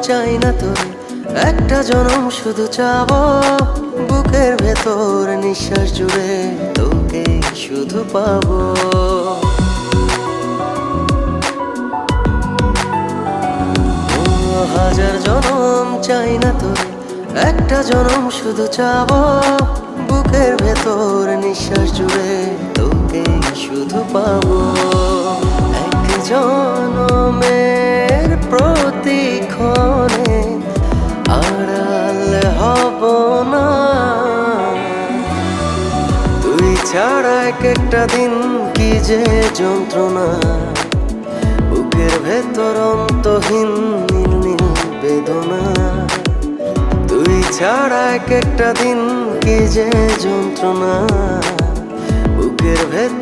চাই না তোর, একটা জনম শুধু চাবো বুকের ভেতর নিঃশ্বাস জুড়ে তোকে শুধু পাবো। হাজার জনম চাই না তোর, একটা জনম শুধু চাবো বুকের ভেতর নিঃশ্বাস জুড়ে তোকে শুধু পাবো। এক জনমের প্রতিক্ষণে আড়াল হব না, তুই ছাড়া এক একটা দিন কি যে যন্ত্রণা, বুকের ভেতর অন্তহীন নীল নীল বেদনা। তুই ছাড়া এক একটা দিন কি যে যন্ত্রণা, বুকের ভেতর